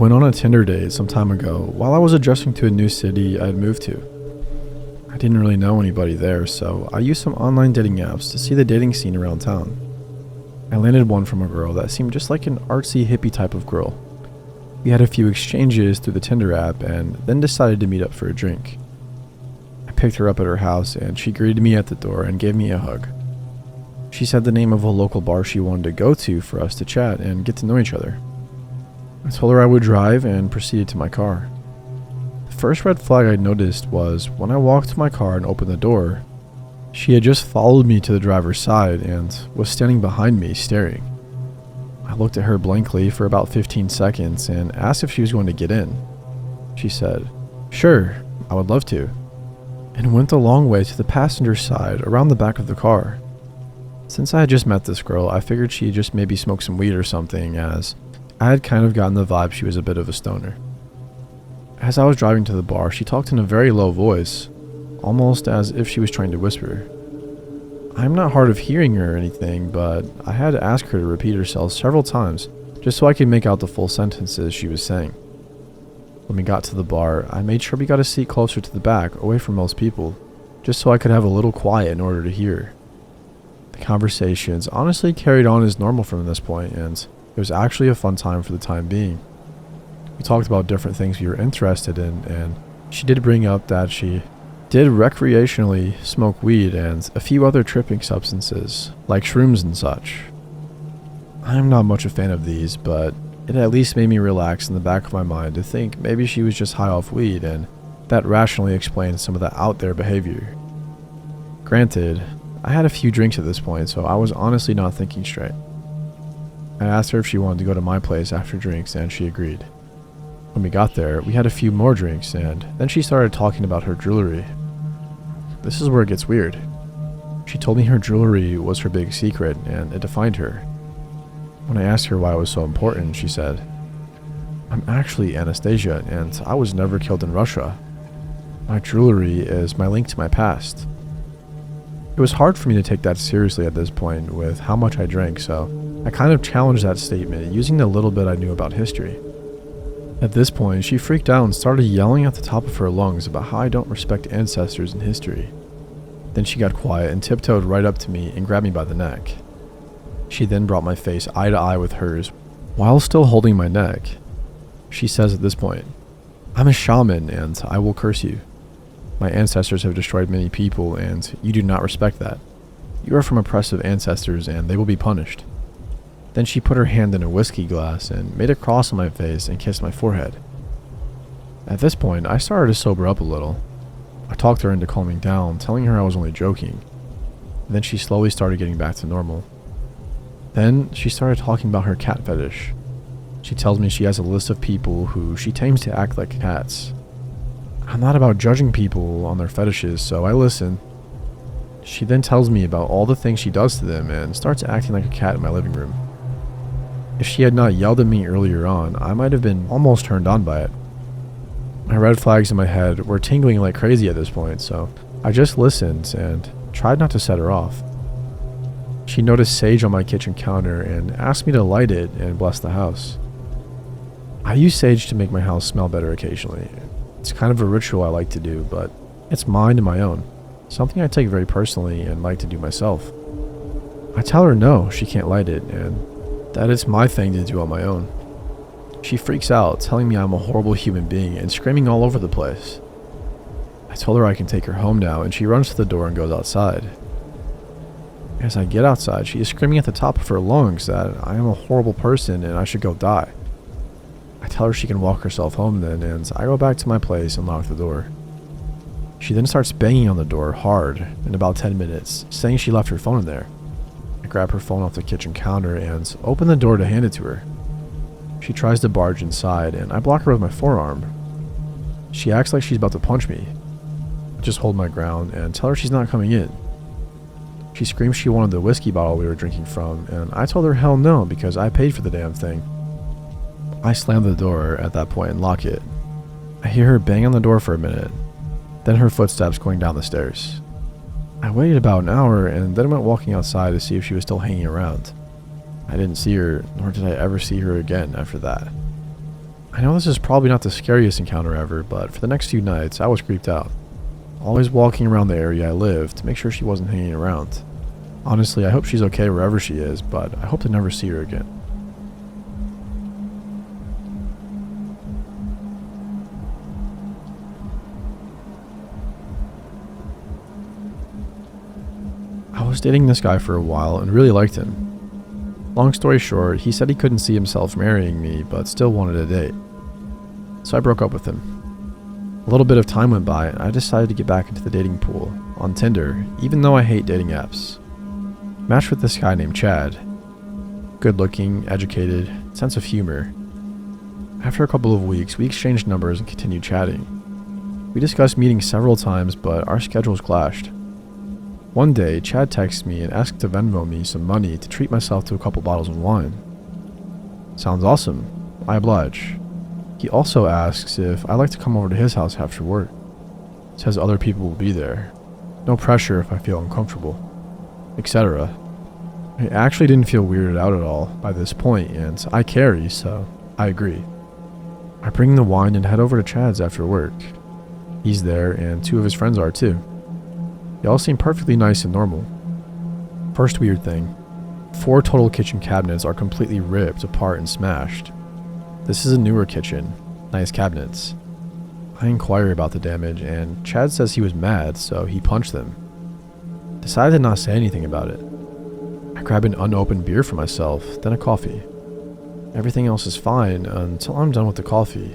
went on a Tinder date some time ago while I was adjusting to a new city I had moved to. I didn't really know anybody there, so I used some online dating apps to see the dating scene around town. I landed one from a girl that seemed just like an artsy hippie type of girl. We had a few exchanges through the Tinder app and then decided to meet up for a drink. I picked her up at her house and she greeted me at the door and gave me a hug. She said the name of a local bar she wanted to go to for us to chat and get to know each other. I told her I would drive and proceeded to my car. The first red flag I noticed was when I walked to my car and opened the door, she had just followed me to the driver's side and was standing behind me staring. I looked at her blankly for about 15 seconds and asked if she was going to get in. She said, "Sure, I would love to," and went the long way to the passenger side around the back of the car. Since I had just met this girl, I figured she just maybe smoked some weed or something, as I had kind of gotten the vibe she was a bit of a stoner. As I was driving to the bar, she talked in a very low voice, almost as if she was trying to whisper. I'm not hard of hearing or anything, but I had to ask her to repeat herself several times just so I could make out the full sentences she was saying. When we got to the bar, I made sure we got a seat closer to the back, away from most people, just so I could have a little quiet in order to hear. The conversations honestly carried on as normal from this point, and it was actually a fun time for the time being. We talked about different things we were interested in, and she did bring up that she did recreationally smoke weed and a few other tripping substances, like shrooms and such. I'm not much a fan of these, but it at least made me relax in the back of my mind to think maybe she was just high off weed, and that rationally explains some of the out there behavior. Granted, I had a few drinks at this point, so I was honestly not thinking straight. I asked her if she wanted to go to my place after drinks, and she agreed. When we got there, we had a few more drinks, and then she started talking about her jewelry. This is where it gets weird. She told me her jewelry was her big secret, and it defined her. When I asked her why it was so important, she said, "I'm actually Anastasia, and I was never killed in Russia. My jewelry is my link to my past." It was hard for me to take that seriously at this point with how much I drank, so I kind of challenged that statement using the little bit I knew about history. At this point, she freaked out and started yelling at the top of her lungs about how I don't respect ancestors in history. Then she got quiet and tiptoed right up to me and grabbed me by the neck. She then brought my face eye to eye with hers while still holding my neck. She says at this point, "I'm a shaman and I will curse you. My ancestors have destroyed many people and you do not respect that. You are from oppressive ancestors and they will be punished." Then she put her hand in a whiskey glass and made a cross on my face and kissed my forehead. At this point, I started to sober up a little. I talked her into calming down, telling her I was only joking. Then she slowly started getting back to normal. Then she started talking about her cat fetish. She tells me she has a list of people who she tames to act like cats. I'm not about judging people on their fetishes, so I listen. She then tells me about all the things she does to them and starts acting like a cat in my living room. If she had not yelled at me earlier on, I might have been almost turned on by it. My red flags in my head were tingling like crazy at this point, so I just listened and tried not to set her off. She noticed sage on my kitchen counter and asked me to light it and bless the house. I use sage to make my house smell better occasionally. It's kind of a ritual I like to do, but it's mine and my own, something I take very personally and like to do myself. I tell her no, she can't light it, and that it's my thing to do on my own. She freaks out, telling me I'm a horrible human being and screaming all over the place. I told her I can take her home now, and she runs to the door and goes outside. As I get outside, she is screaming at the top of her lungs that I am a horrible person and I should go die. I tell her she can walk herself home then, and I go back to my place and lock the door. She then starts banging on the door hard in about 10 minutes, saying she left her phone in there. I grab her phone off the kitchen counter and open the door to hand it to her. She tries to barge inside, and I block her with my forearm. She acts like she's about to punch me. I just hold my ground and tell her she's not coming in. She screams she wanted the whiskey bottle we were drinking from, and I told her hell no because I paid for the damn thing. I slam the door at that point and lock it. I hear her bang on the door for a minute, then her footsteps going down the stairs. I waited about an hour and then went walking outside to see if she was still hanging around. I didn't see her, nor did I ever see her again after that. I know this is probably not the scariest encounter ever, but for the next few nights, I was creeped out. Always walking around the area I lived to make sure she wasn't hanging around. Honestly, I hope she's okay wherever she is, but I hope to never see her again. I was dating this guy for a while and really liked him. Long story short, he said he couldn't see himself marrying me, but still wanted a date. So I broke up with him. A little bit of time went by, and I decided to get back into the dating pool on Tinder, even though I hate dating apps. Matched with this guy named Chad. Good looking, educated, sense of humor. After a couple of weeks, we exchanged numbers and continued chatting. We discussed meeting several times, but our schedules clashed. One day, Chad texted me and asked to Venmo me some money to treat myself to a couple bottles of wine. Sounds awesome. I oblige. He also asks if I'd like to come over to his house after work. Says other people will be there. No pressure if I feel uncomfortable, etc. I actually didn't feel weirded out at all by this point, and I carry, so I agree. I bring the wine and head over to Chad's after work. He's there, and 2 of his friends are too. They all seem perfectly nice and normal. First weird thing, 4 total kitchen cabinets are completely ripped apart and smashed. This is a newer kitchen, nice cabinets. I inquire about the damage, and Chad says he was mad, so he punched them. Decided to not say anything about it. I grab an unopened beer for myself, then a coffee. Everything else is fine until I'm done with the coffee.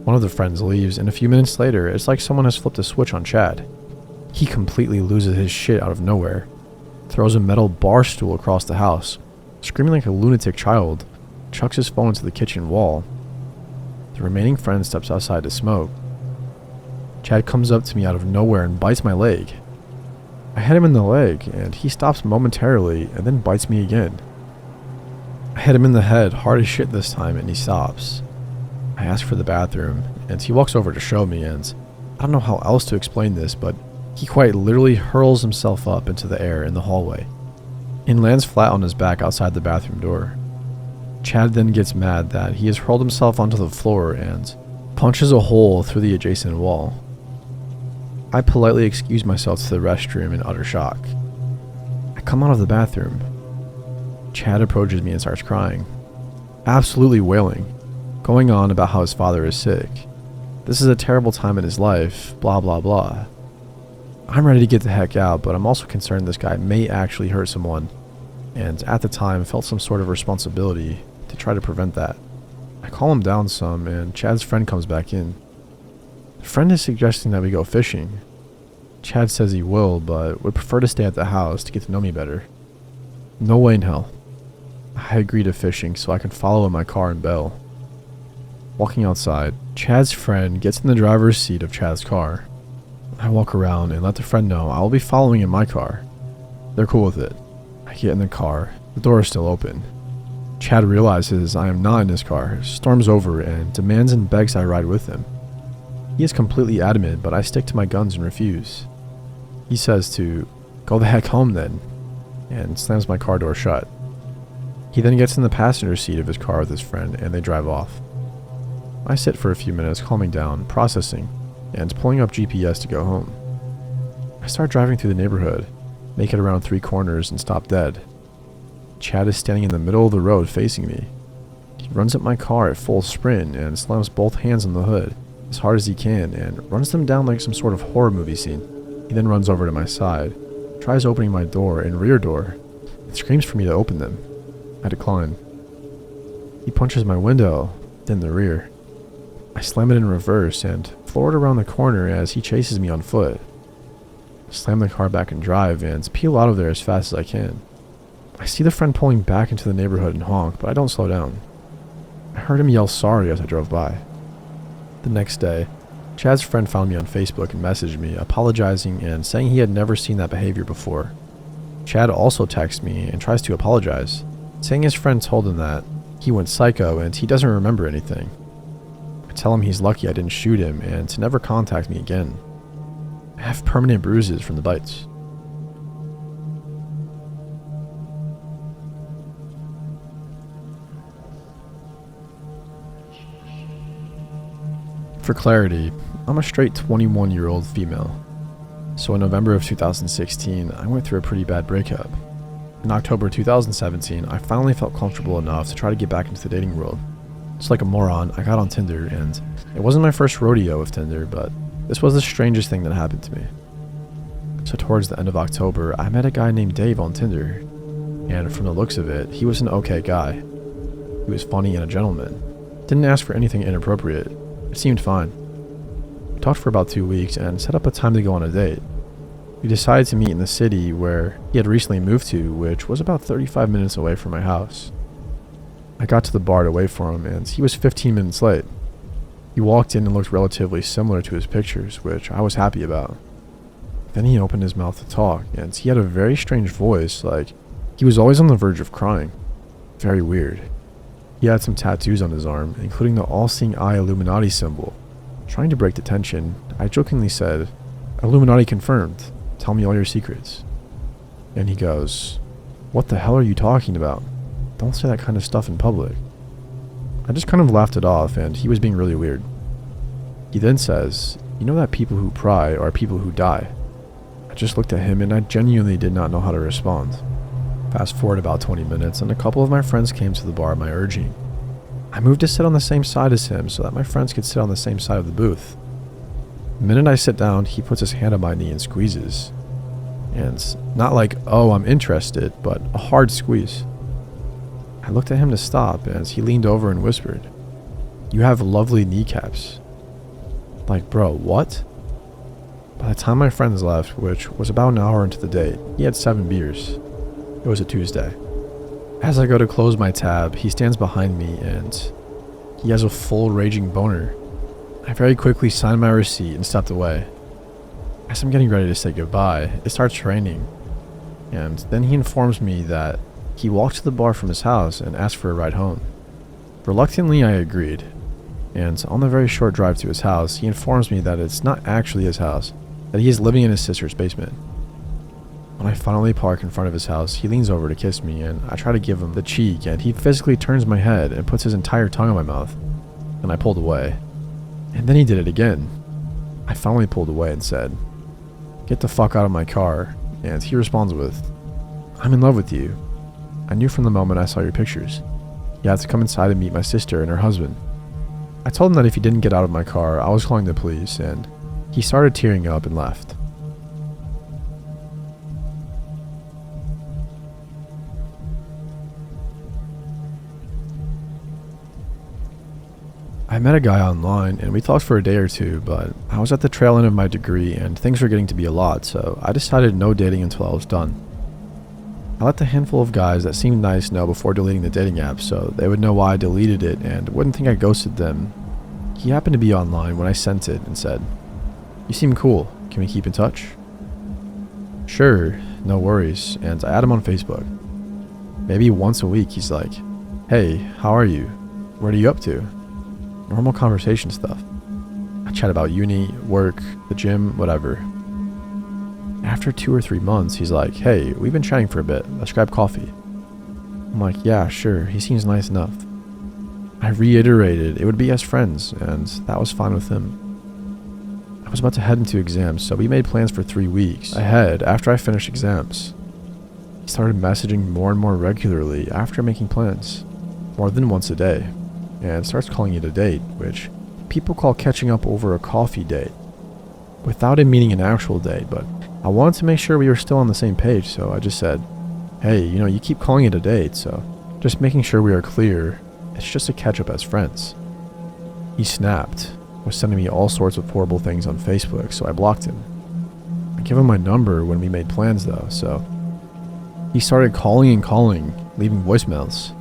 One of the friends leaves, and a few minutes later, it's like someone has flipped a switch on Chad. He completely loses his shit out of nowhere, throws a metal bar stool across the house, screaming like a lunatic child, chucks his phone into the kitchen wall. The remaining friend steps outside to smoke. Chad comes up to me out of nowhere and bites my leg. I hit him in the leg, and he stops momentarily and then bites me again. I hit him in the head hard as shit this time, and he stops. I ask for the bathroom, and he walks over to show me, and I don't know how else to explain this, but he quite literally hurls himself up into the air in the hallway and lands flat on his back outside the bathroom door. Chad then gets mad that he has hurled himself onto the floor and punches a hole through the adjacent wall. I politely excuse myself to the restroom in utter shock. I come out of the bathroom. Chad approaches me and starts crying, absolutely wailing, going on about how his father is sick. This is a terrible time in his life, blah blah blah. I'm ready to get the heck out, but I'm also concerned this guy may actually hurt someone, and at the time felt some sort of responsibility to try to prevent that. I calm him down some, and Chad's friend comes back in. The friend is suggesting that we go fishing. Chad says he will, but would prefer to stay at the house to get to know me better. No way in hell. I agree to fishing so I can follow in my car and bail. Walking outside, Chad's friend gets in the driver's seat of Chad's car. I walk around and let the friend know I will be following in my car. They're cool with it. I get in the car. The door is still open. Chad realizes I am not in his car, storms over, and demands and begs I ride with him. He is completely adamant, but I stick to my guns and refuse. He says to go the heck home then, and slams my car door shut. He then gets in the passenger seat of his car with his friend, and they drive off. I sit for a few minutes, calming down, processing, and pulling up GPS to go home. I start driving through the neighborhood, make it around 3 corners, and stop dead. Chad is standing in the middle of the road facing me. He runs up my car at full sprint and slams both hands on the hood as hard as he can and runs them down like some sort of horror movie scene. He then runs over to my side, tries opening my door and rear door, and screams for me to open them. I decline. He punches my window, then the rear. I slam it in reverse and floor it around the corner as he chases me on foot. I slam the car back in drive and peel out of there as fast as I can. I see the friend pulling back into the neighborhood and honk, but I don't slow down. I heard him yell sorry as I drove by. The next day, Chad's friend found me on Facebook and messaged me, apologizing and saying he had never seen that behavior before. Chad also texts me and tries to apologize, saying his friend told him that he went psycho and he doesn't remember anything. I tell him he's lucky I didn't shoot him and to never contact me again. I have permanent bruises from the bites. For clarity, I'm a straight 21-year-old female. So in November of 2016, I went through a pretty bad breakup. In October 2017, I finally felt comfortable enough to try to get back into the dating world. Just like a moron, I got on Tinder, and it wasn't my first rodeo with Tinder, but this was the strangest thing that happened to me. So towards the end of October, I met a guy named Dave on Tinder, and from the looks of it, he was an okay guy. He was funny and a gentleman. Didn't ask for anything inappropriate. It seemed fine. We talked for about 2 weeks and set up a time to go on a date. We decided to meet in the city where he had recently moved to, which was about 35 minutes away from my house. I got to the bar to wait for him, and he was 15 minutes late. He walked in and looked relatively similar to his pictures, which I was happy about. Then he opened his mouth to talk, and he had a very strange voice, like he was always on the verge of crying. Very weird. He had some tattoos on his arm, including the all-seeing eye Illuminati symbol. Trying to break the tension, I jokingly said, "Illuminati confirmed. Tell me all your secrets." And he goes, "What the hell are you talking about? Don't say that kind of stuff in public." I just kind of laughed it off, and he was being really weird. He then says, "You know that people who pry are people who die." I just looked at him and I genuinely did not know how to respond. Fast forward about 20 minutes and a couple of my friends came to the bar at my urging. I moved to sit on the same side as him so that my friends could sit on the same side of the booth. The minute I sit down, he puts his hand on my knee and squeezes. And it's not like, "Oh, I'm interested," but a hard squeeze. I looked at him to stop as he leaned over and whispered, "You have lovely kneecaps." Like, bro, what? By the time my friends left, which was about an hour into the date, he had 7 beers. It was a Tuesday. As I go to close my tab, he stands behind me and he has a full raging boner. I very quickly signed my receipt and stepped away. As I'm getting ready to say goodbye, it starts raining. And then he informs me that he walked to the bar from his house and asked for a ride home. Reluctantly, I agreed. And on the very short drive to his house, he informs me that it's not actually his house, that he is living in his sister's basement. When I finally park in front of his house, he leans over to kiss me, and I try to give him the cheek, and he physically turns my head and puts his entire tongue in my mouth, and I pulled away. And then he did it again. I finally pulled away and said, "Get the fuck out of my car," and he responds with, "I'm in love with you. I knew from the moment I saw your pictures. You had to come inside and meet my sister and her husband." I told him that if he didn't get out of my car, I was calling the police, and he started tearing up and left. I met a guy online and we talked for a day or two, but I was at the tail end of my degree and things were getting to be a lot, so I decided no dating until I was done. I let the handful of guys that seemed nice know before deleting the dating app so they would know why I deleted it and wouldn't think I ghosted them. He happened to be online when I sent it and said, "You seem cool, can we keep in touch?" Sure, no worries, and I add him on Facebook. Maybe once a week he's like, "Hey, how are you? What are you up to?" Normal conversation stuff. I chat about uni, work, the gym, whatever. After 2 or 3 months, he's like, "Hey, we've been chatting for a bit, let's grab coffee." I'm like, "Yeah, sure, he seems nice enough." I reiterated it would be as friends, and that was fine with him. I was about to head into exams, so we made plans for 3 weeks ahead after I finished exams. He started messaging more and more regularly after making plans, more than once a day, and starts calling it a date, which people call catching up over a coffee date, without it meaning an actual date, but I wanted to make sure we were still on the same page, so I just said, "Hey, you keep calling it a date, so just making sure we are clear, it's just a catch up as friends." He snapped, was sending me all sorts of horrible things on Facebook, so I blocked him. I gave him my number when we made plans though, so he started calling and calling, leaving voicemails.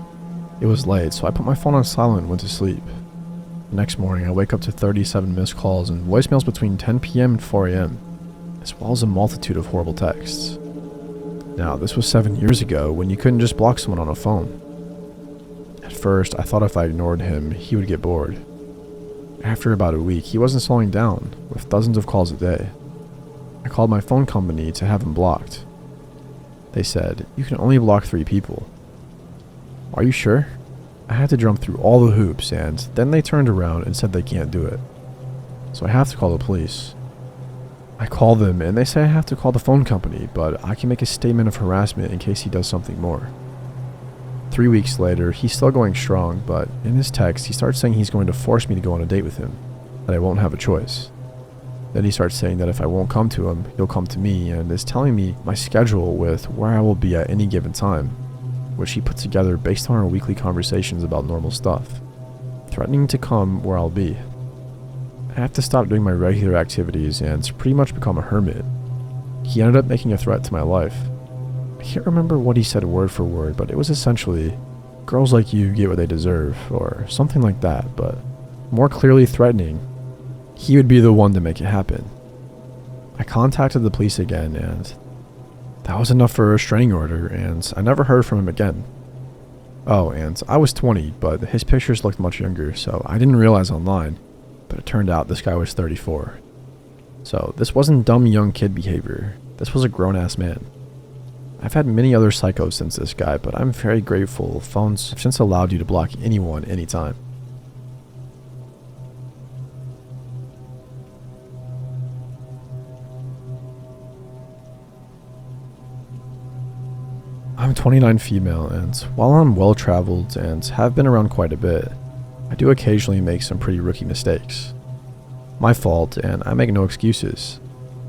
It was late, so I put my phone on silent and went to sleep. The next morning, I wake up to 37 missed calls and voicemails between 10 p.m. and 4 a.m., as well as a multitude of horrible texts. Now, this was 7 years ago when you couldn't just block someone on a phone. At first, I thought if I ignored him, he would get bored. After about a week, he wasn't slowing down, with dozens of calls a day. I called my phone company to have him blocked. They said, "You can only block 3 people." Are you sure? I had to jump through all the hoops, and then they turned around and said they can't do it. so I have to call the police. I call them and they say I have to call the phone company, but I can make a statement of harassment in case he does something more. 3 weeks later, he's still going strong, but in his text, he starts saying he's going to force me to go on a date with him, that I won't have a choice. Then he starts saying that if I won't come to him, he'll come to me, and is telling me my schedule with where I will be at any given time, which he put together based on our weekly conversations about normal stuff, threatening to come where I'll be. I have to stop doing my regular activities and pretty much become a hermit. He ended up making a threat to my life. I can't remember what he said word for word, but it was essentially, girls like you get what they deserve, or something like that, but more clearly threatening, he would be the one to make it happen. I contacted the police again, and that was enough for a restraining order, and I never heard from him again. Oh, and I was 20, but his pictures looked much younger, so I didn't realize online, but it turned out this guy was 34. So this wasn't dumb young kid behavior, this was a grown-ass man. I've had many other psychos since this guy, but I'm very grateful phones have since allowed you to block anyone anytime. I'm 29 female, and while I'm well traveled and have been around quite a bit, I do occasionally make some pretty rookie mistakes. My fault, and I make no excuses.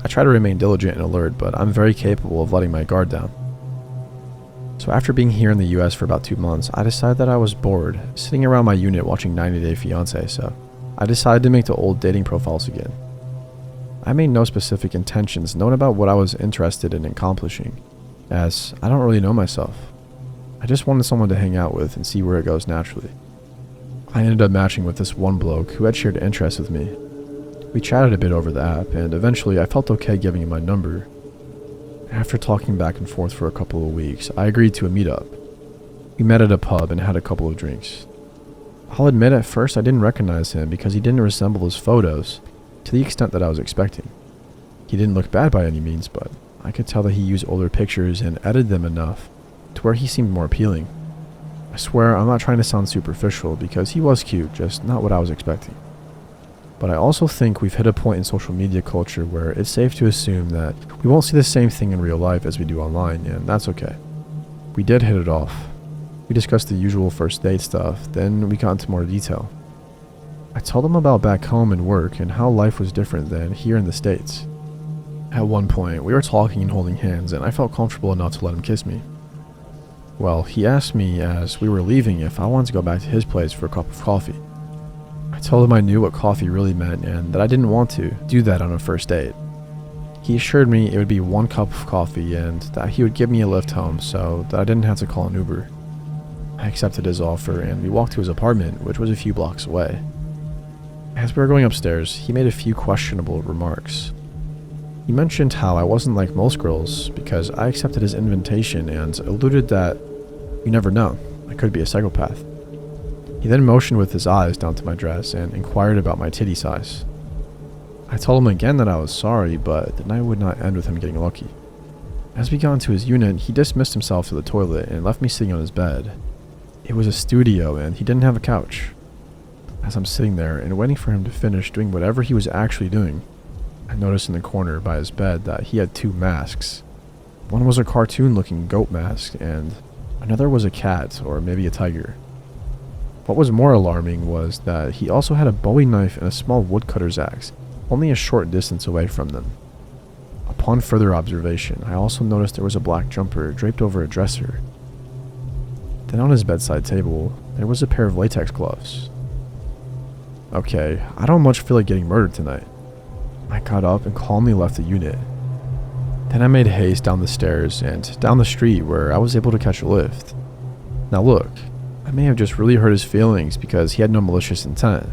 I try to remain diligent and alert, but I'm very capable of letting my guard down. So after being here in the US for about 2 months, I decided that I was bored, sitting around my unit watching 90 Day Fiancé, so I decided to make the old dating profiles again. I made no specific intentions known about what I was interested in accomplishing, as I don't really know myself. I just wanted someone to hang out with and see where it goes naturally. I ended up matching with this one bloke who had shared interests with me. We chatted a bit over the app, and eventually I felt okay giving him my number. After talking back and forth for a couple of weeks, I agreed to a meetup. We met at a pub and had a couple of drinks. I'll admit at first I didn't recognize him because he didn't resemble his photos to the extent that I was expecting. He didn't look bad by any means, but I could tell that he used older pictures and edited them enough to where he seemed more appealing. I swear I'm not trying to sound superficial because he was cute, just not what I was expecting. But I also think we've hit a point in social media culture where it's safe to assume that we won't see the same thing in real life as we do online, and that's okay. We did hit it off. We discussed the usual first date stuff, then we got into more detail. I told him about back home and work and how life was different than here in the States. At one point, we were talking and holding hands, and I felt comfortable enough to let him kiss me. Well, he asked me as we were leaving if I wanted to go back to his place for a cup of coffee. I told him I knew what coffee really meant and that I didn't want to do that on a first date. He assured me it would be 1 cup of coffee and that he would give me a lift home so that I didn't have to call an Uber. I accepted his offer and we walked to his apartment, which was a few blocks away. As we were going upstairs, he made a few questionable remarks. He mentioned how I wasn't like most girls because I accepted his invitation and alluded that, you never know, I could be a psychopath. He then motioned with his eyes down to my dress and inquired about my titty size. I told him again that I was sorry, but the night would not end with him getting lucky. As we got into his unit, he dismissed himself to the toilet and left me sitting on his bed. It was a studio and he didn't have a couch. As I'm sitting there and waiting for him to finish doing whatever he was actually doing, I noticed in the corner by his bed that he had 2 masks. One was a cartoon-looking goat mask and another was a cat or maybe a tiger. What was more alarming was that he also had a Bowie knife and a small woodcutter's axe, only a short distance away from them. Upon further observation, I also noticed there was a black jumper draped over a dresser. Then on his bedside table, there was a pair of latex gloves. Okay, I don't much feel like getting murdered tonight. I got up and calmly left the unit. Then I made haste down the stairs and down the street where I was able to catch a lift. Now look, I may have just really hurt his feelings because he had no malicious intent.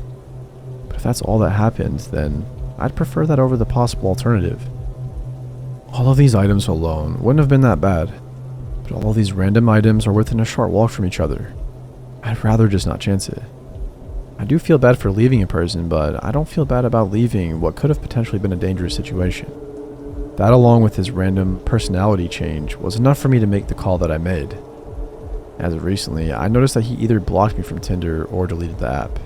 But if that's all that happened, then I'd prefer that over the possible alternative. All of these items alone wouldn't have been that bad, but all of these random items are within a short walk from each other. I'd rather just not chance it. I do feel bad for leaving a person, but I don't feel bad about leaving what could have potentially been a dangerous situation. That, along with his random personality change, was enough for me to make the call that I made. As of recently, I noticed that he either blocked me from Tinder or deleted the app.